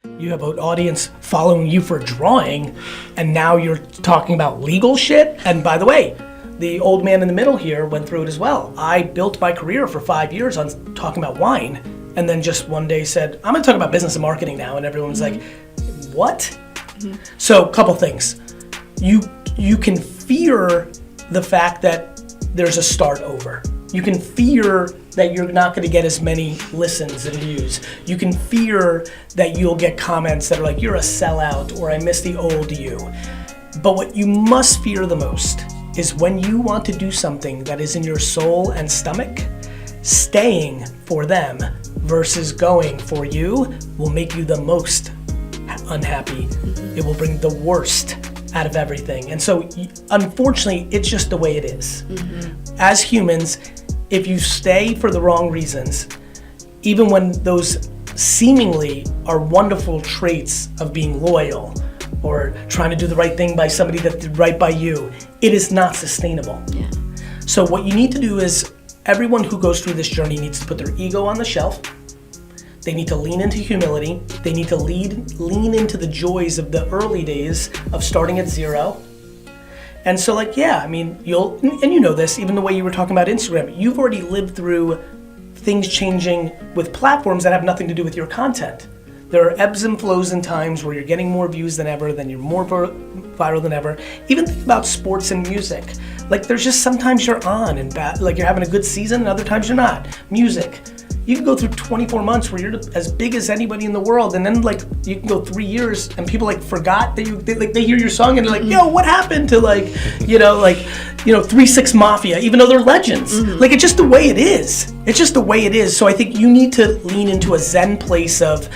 You have an audience following you for drawing, and now you're talking about legal shit. And by the way, the old man in the middle here went through it as well. I built my career for 5 years on talking about wine, and then just one day said, I'm gonna talk about business and marketing now, and everyone's like, what? So, couple things. You can fear the fact that there's a start over. You can fear that you're not going to get as many listens and views. You can fear that you'll get comments that are like, you're a sellout, or I miss the old you. But what you must fear the most is when you want to do something that is in your soul and stomach, staying for them versus going for you will make you the most unhappy. It will bring the worst out of everything. And so, unfortunately, it's just the way it is. As humans, if you stay for the wrong reasons, even when those seemingly are wonderful traits of being loyal or trying to do the right thing by somebody that did right by you, it is not sustainable. Yeah. So what you need to do is, everyone who goes through this journey needs to put their ego on the shelf. They need to lean into humility. They need to lean into the joys of the early days of starting at zero. And so, like, yeah, I mean, and you know this, even the way you were talking about Instagram, you've already lived through things changing with platforms that have nothing to do with your content. There are ebbs and flows in times where you're getting more views than ever, then you're more viral than ever. Even think about sports and music. Like, there's just sometimes you're on and like you're having a good season, and other times you're not. Music. You can go through 24 months where you're as big as anybody in the world, and then like you can go 3 years and people like forgot that they hear your song and they're like, yo, what happened to 3 6 Mafia, even though they're legends. Like, it's just the way it is. It's just the way it is. So I think you need to lean into a Zen place of,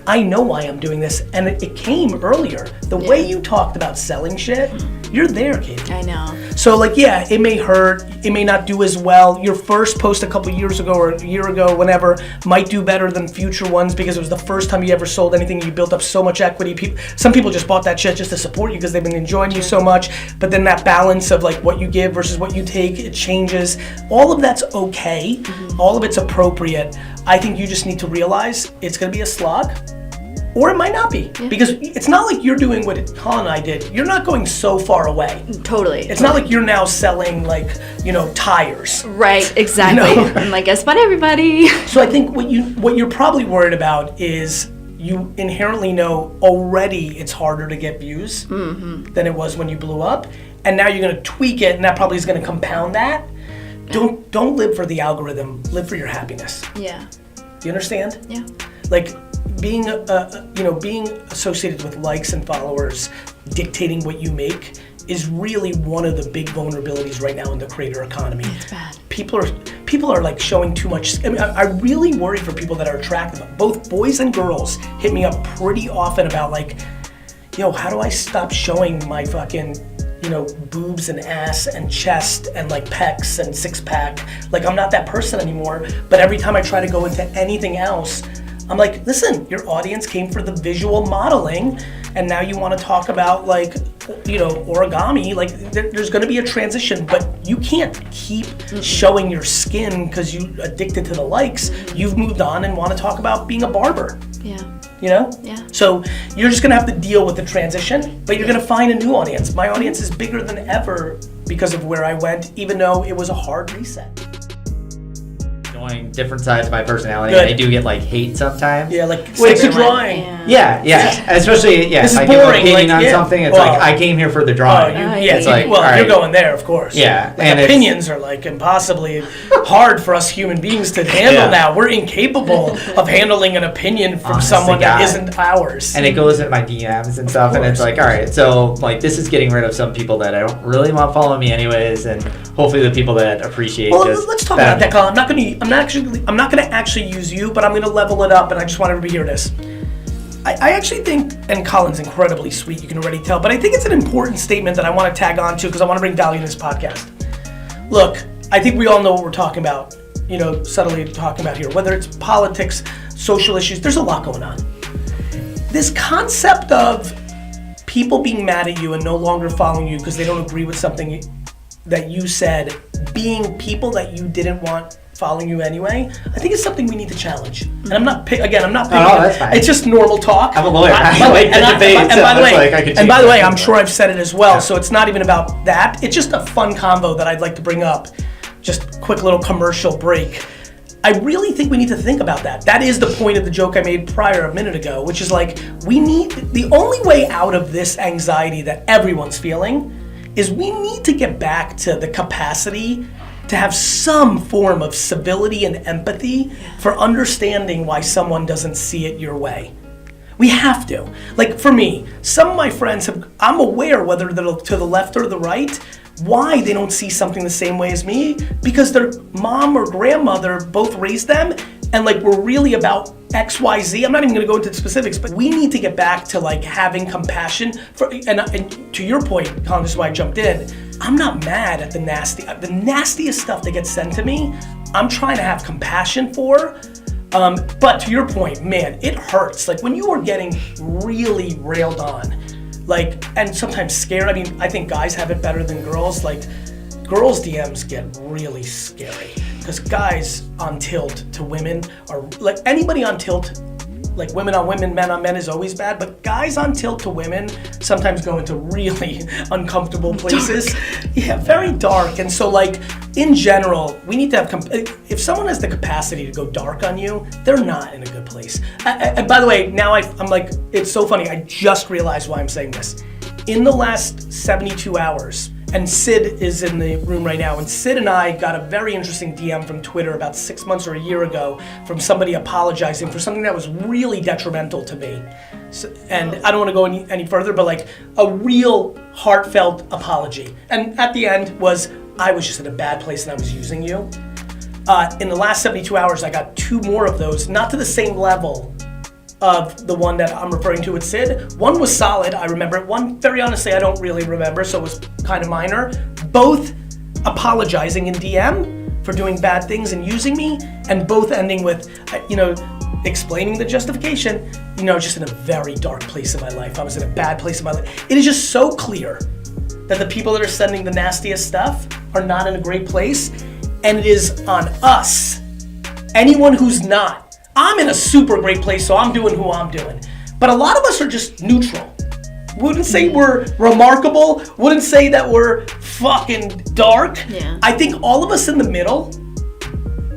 I know why I'm doing this, and it came earlier. The way you talked about selling shit, you're there, Katie. I know. So like, yeah, it may hurt, it may not do as well. Your first post a couple years ago or a year ago, whenever, might do better than future ones because it was the first time you ever sold anything. You built up so much equity. Some people just bought that shit just to support you because they've been enjoying you so much. But then that balance of like what you give versus what you take, it changes. All of that's okay. All of it's appropriate. I think you just need to realize it's gonna be a slog. Or it might not be, because it's not like you're doing what Colin and I did. You're not going so far away. Totally. It's not like you're now selling tires. Right, exactly. I'm like, guess what, everybody? So I think what you're probably worried about is you inherently know already it's harder to get views than it was when you blew up, and now you're gonna tweak it, and that probably is gonna compound that. Don't live for the algorithm. Live for your happiness. Yeah. Do you understand? Yeah. Like, being associated with likes and followers dictating what you make is really one of the big vulnerabilities right now in the creator economy. It's bad. People are like showing too much. I mean, I really worry for people that are attractive. Both boys and girls hit me up pretty often about like, yo, how do I stop showing my fucking boobs and ass and chest and like pecs and six pack? Like, I'm not that person anymore. But every time I try to go into anything else, I'm like, listen, your audience came for the visual modeling, and now you want to talk about like, origami. Like, there's going to be a transition, but you can't keep showing your skin because you're addicted to the likes. You've moved on and want to talk about being a barber. Yeah. Yeah. So you're just going to have to deal with the transition, but you're going to find a new audience. My audience is bigger than ever because of where I went, even though it was a hard reset. Different sides of my personality. Good. I do get like hate sometimes. Yeah, like stick to drawing. Yeah. Especially This is if I give an boring, opinion like, on something, it's well, like I came here for the drawing. It's like, well, all you're right. going there, of course. Yeah, like, and opinions are like impossibly hard for us human beings to handle now. We're incapable of handling an opinion from Honest someone to that God. isn't ours. And it goes in my DMs and stuff, and it's like, all right, so like this is getting rid of some people that I don't really want following me anyways, and hopefully the people that appreciate. Well, let's talk about that, Colin. I'm not gonna actually use you, but I'm gonna level it up, and I just want everybody to hear this. I actually think, and Colin's incredibly sweet, you can already tell, but I think it's an important statement that I want to tag on to because I want to bring value in this podcast. Look, I think we all know what we're talking about, subtly talking about here, whether it's politics, social issues, there's a lot going on. This concept of people being mad at you and no longer following you because they don't agree with something that you said, being people that you didn't want following you anyway, I think it's something we need to challenge. And I'm not picking. that's fine. It's just normal talk. I'm a lawyer. I like the debate. And by the way, I'm sure I've said it as well. So it's not even about that. It's just a fun combo that I'd like to bring up. Just quick little commercial break. I really think we need to think about that. That is the point of the joke I made prior a minute ago, which is like, the only way out of this anxiety that everyone's feeling is we need to get back to the capacity to have some form of civility and empathy for understanding why someone doesn't see it your way. We have to. Like for me, some of my friends I'm aware whether they're to the left or the right, why they don't see something the same way as me, because their mom or grandmother both raised them and like we're really about XYZ. I'm not even gonna go into the specifics, but we need to get back to like having compassion for, and to your point, Colin, this is why I jumped in, I'm not mad at the nastiest stuff that gets sent to me, I'm trying to have compassion for, but to your point, man, it hurts. Like when you are getting really railed on, like, and sometimes scared. I mean, I think guys have it better than girls. Like, girls' DMs get really scary because guys on tilt to women are like anybody on tilt, like women on women, men on men is always bad. But guys on tilt to women sometimes go into really uncomfortable places. Dark. Yeah, very dark. And so, like, in general, we need to have, if someone has the capacity to go dark on you, they're not in a good place. And by the way, now I'm like, it's so funny, I just realized why I'm saying this. In the last 72 hours, and Sid is in the room right now, and Sid and I got a very interesting DM from Twitter about 6 months or a year ago from somebody apologizing for something that was really detrimental to me. So, and I don't want to go any further, but like a real heartfelt apology. And at the end was, I was just in a bad place and I was using you. In the last 72 hours, I got 2 more of those, not to the same level of the one that I'm referring to with Sid. One was solid, I remember it. One, very honestly, I don't really remember, so it was kind of minor. Both apologizing in DM for doing bad things and using me, and both ending with, explaining the justification, just in a very dark place in my life. I was in a bad place in my life. It is just so clear that the people that are sending the nastiest stuff are not in a great place, and it is on us. Anyone who's not. I'm in a super great place, so I'm doing who I'm doing. But a lot of us are just neutral. Wouldn't say we're remarkable, wouldn't say that we're fucking dark. Yeah. I think all of us in the middle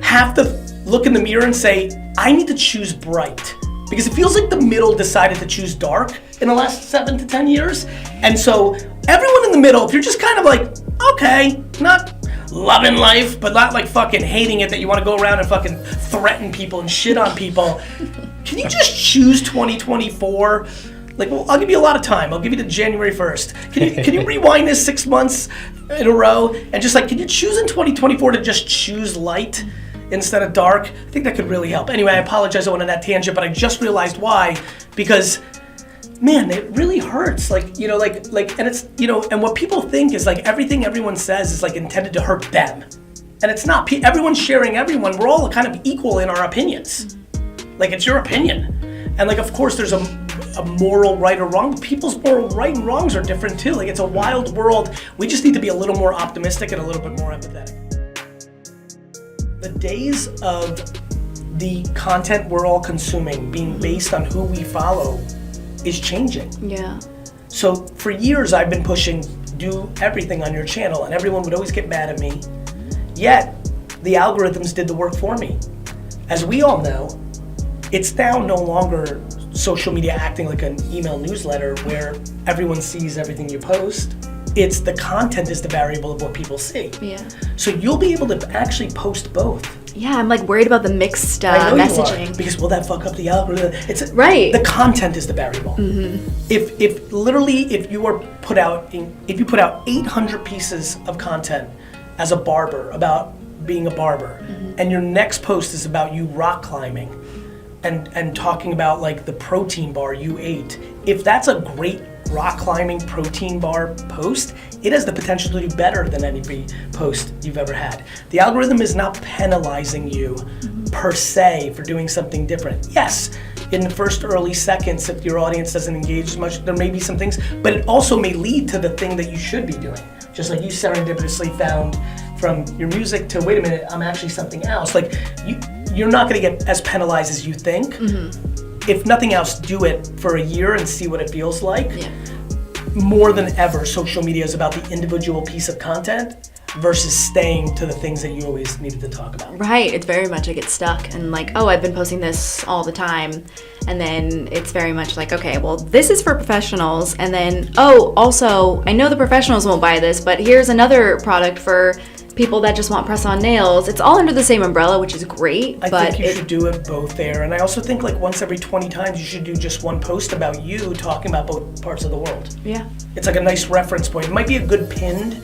have to look in the mirror and say, I need to choose bright. Because it feels like the middle decided to choose dark in the last 7 to 10 years. And so everyone in the middle, if you're just kind of like, okay, not loving life, but not like fucking hating it that you want to go around and fucking threaten people and shit on people, can you just choose 2024? Like, well, I'll give you a lot of time. I'll give you to January 1st. Can you rewind this 6 months in a row and just like, can you choose in 2024 to just choose light instead of dark? I think that could really help. Anyway, I apologize I went on that tangent, but I just realized why, because man, it really hurts. Like, and it's, and what people think is like everything everyone says is like intended to hurt them. And it's not. Everyone's sharing everyone. We're all kind of equal in our opinions. Like, it's your opinion. And like, of course, there's a moral right or wrong, but people's moral right and wrongs are different too. Like, it's a wild world. We just need to be a little more optimistic and a little bit more empathetic. The days of the content we're all consuming being based on who we follow is changing. Yeah. So for years I've been pushing do everything on your channel, and everyone would always get mad at me. Yet the algorithms did the work for me. As we all know, it's now no longer social media acting like an email newsletter where everyone sees everything you post. It's the content is the variable of what people see. Yeah. So you'll be able to actually post both. Yeah, I'm like worried about the mixed I know messaging. You are, because will that fuck up the algorithm? Right. The content is the variable. Mm-hmm. If you put out 800 pieces of content as a barber about being a barber, mm-hmm. and your next post is about you rock climbing and talking about like the protein bar you ate, if that's a great rock climbing protein bar post, it has the potential to do better than any post you've ever had. The algorithm is not penalizing you per se for doing something different. Yes, in the first early seconds, if your audience doesn't engage as much, there may be some things, but it also may lead to the thing that you should be doing. Just like you serendipitously found from your music to, wait a minute, I'm actually something else. Like, you're not gonna get as penalized as you think. If nothing else, do it for a year and see what it feels like. Yeah. More than ever, social media is about the individual piece of content versus staying to the things that you always needed to talk about. Right, it's very much I get stuck and like, oh, I've been posting this all the time. And then it's very much like, okay, well, this is for professionals. And then, oh, also, I know the professionals won't buy this, but here's another product for people that just want press-on nails. It's all under the same umbrella, which is great. I think you should do it both there. And I also think like once every 20 times you should do just one post about you talking about both parts of the world. Yeah. It's like a nice reference point. It might be a good pinned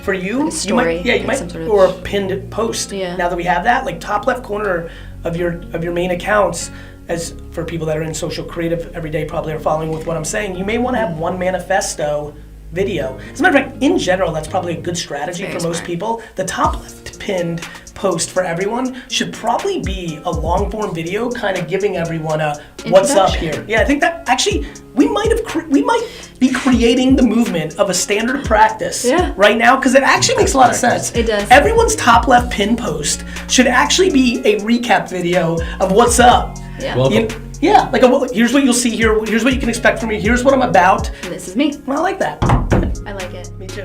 for you. Like a story, You might, some sort of- or a pinned post. Yeah. Now that we have that, like top left corner of your main accounts, as for people that are in social creative every day probably are following with what I'm saying, you may want to have one manifesto video. As a matter of fact, in general, that's probably a good strategy for Very most smart. people. The top left pinned post for everyone should probably be a long form video kind of giving everyone a what's up Introduction. here. Yeah, I think that actually we might be creating the movement of a standard practice right now because it actually makes a lot of sense. It does. Everyone's top left pin post should actually be a recap video of what's up. Yeah. Welcome. Yeah, like here's what you'll see here. Here's what you can expect from me. Here's what I'm about. And this is me. I like that. I like it. Me too.